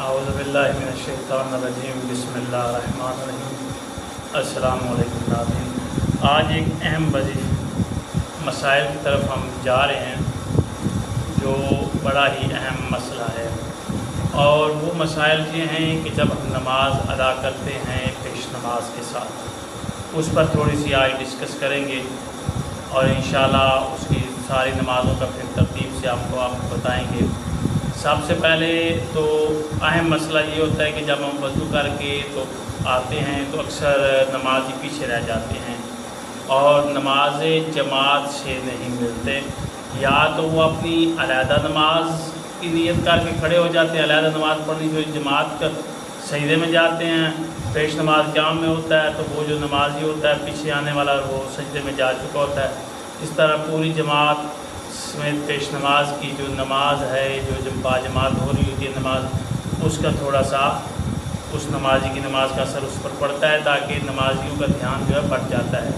اعوذ باللہ من الشیطان الرجیم بسم اللہ الرحمن الرحیم۔ السلام علیکم ناظرین، آج ایک اہم مسائل کی طرف ہم جا رہے ہیں جو بڑا ہی اہم مسئلہ ہے، اور وہ مسائل یہ ہیں کہ جب ہم نماز ادا کرتے ہیں پیش نماز کے ساتھ، اس پر تھوڑی سی آج ڈسکس کریں گے، اور انشاءاللہ اس کی ساری نمازوں کا پھر ترتیب سے آپ کو بتائیں گے۔ سب سے پہلے تو اہم مسئلہ یہ ہوتا ہے کہ جب ہم وضو کر کے تو آتے ہیں تو اکثر نمازی پیچھے رہ جاتے ہیں اور نماز جماعت سے نہیں ملتے، یا تو وہ اپنی علیحدہ نماز کی نیت کر کے کھڑے ہو جاتے ہیں، علیحدہ نماز پڑھنی جو جماعت کا سجدے میں جاتے ہیں، پیش نماز قیام میں ہوتا ہے تو وہ جو نمازی ہوتا ہے پیچھے آنے والا وہ سجدے میں جا چکا ہوتا ہے۔ اس طرح پوری جماعت میں پیش نماز کی جو نماز ہے، جو باجماعت ہو رہی ہوتی ہے نماز، اس کا تھوڑا سا اس نمازی کی نماز کا اثر اس پر پڑتا ہے، تاکہ نمازیوں کا دھیان جو ہے بڑھ جاتا ہے۔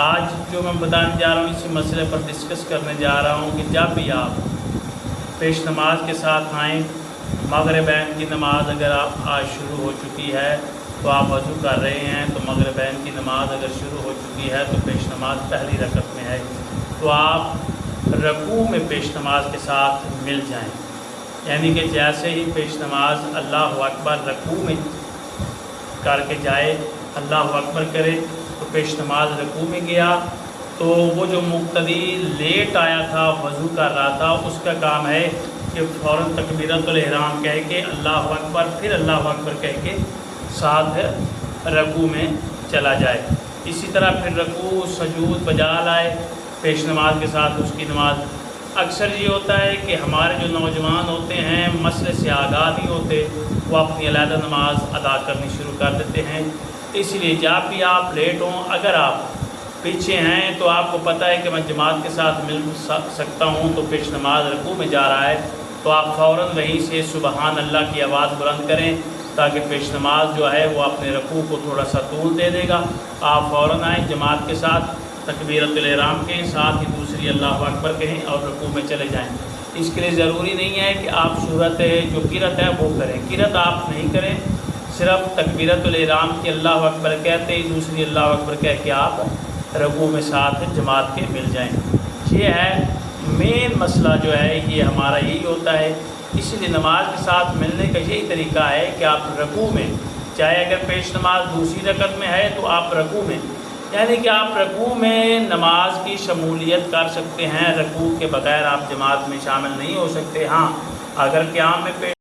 آج جو میں بتانے جا رہا ہوں اسی مسئلے پر ڈسکس کرنے جا رہا ہوں کہ جب بھی آپ پیش نماز کے ساتھ آئیں، مغربین کی نماز اگر آج شروع ہو چکی ہے تو آپ وضو کر رہے ہیں، تو مغربین کی نماز اگر شروع ہو چکی ہے تو پیش نماز پہلی رکعت میں ہے، تو آپ رکوع میں پیش نماز کے ساتھ مل جائیں، یعنی کہ جیسے ہی پیش نماز اللہ اکبر رکوع میں کر کے جائے، اللہ اکبر کرے تو پیش نماز رکوع میں گیا، تو وہ جو مقتدی لیٹ آیا تھا وضو کر رہا تھا، اس کا کام ہے کہ فوراً تکبیرۃ الاحرام کہہ کے اللہ اکبر، پھر اللہ اکبر کہہ کے ساتھ رکوع میں چلا جائے۔ اسی طرح پھر رکوع سجود بجا لائے پیش نماز کے ساتھ اس کی نماز۔ اکثر یہ ہوتا ہے کہ ہمارے جو نوجوان ہوتے ہیں مسئلے سے آگاہ نہیں ہوتے، وہ اپنی علیحدہ نماز ادا کرنی شروع کر دیتے ہیں، اس لیے جب بھی آپ لیٹ ہوں، اگر آپ پیچھے ہیں تو آپ کو پتہ ہے کہ میں جماعت کے ساتھ مل سکتا ہوں، تو پیش نماز رکوع میں جا رہا ہے تو آپ فوراً وہیں سے سبحان اللہ کی آواز بلند کریں، تاکہ پیش نماز جو ہے وہ اپنے رکوع کو تھوڑا سا طول دے دے گا۔ آپ فوراً آئیں جماعت کے ساتھ، تکبیرۃ الاحرام کہیں، ساتھ ہی دوسری اللہ اکبر کہیں اور رکوع میں چلے جائیں۔ اس کے لیے ضروری نہیں ہے کہ آپ صورت جو قرأت ہے وہ کریں، قرأت آپ نہیں کریں، صرف تکبیرۃ الاحرام کی اللہ اکبر کہتے ہی دوسری اللہ اکبر کہہ کے آپ رکوع میں ساتھ جماعت کے مل جائیں۔ یہ ہے مین مسئلہ جو ہے، یہ ہمارا یہی ہوتا ہے۔ اسی لیے نماز کے ساتھ ملنے کا یہی طریقہ ہے کہ آپ رکوع میں، چاہے اگر پیش نماز دوسری رکعت میں ہے تو آپ رکوع میں، یعنی کہ آپ رکوع میں نماز کی شمولیت کر سکتے ہیں، رکوع کے بغیر آپ جماعت میں شامل نہیں ہو سکتے۔ ہاں اگر قیام میں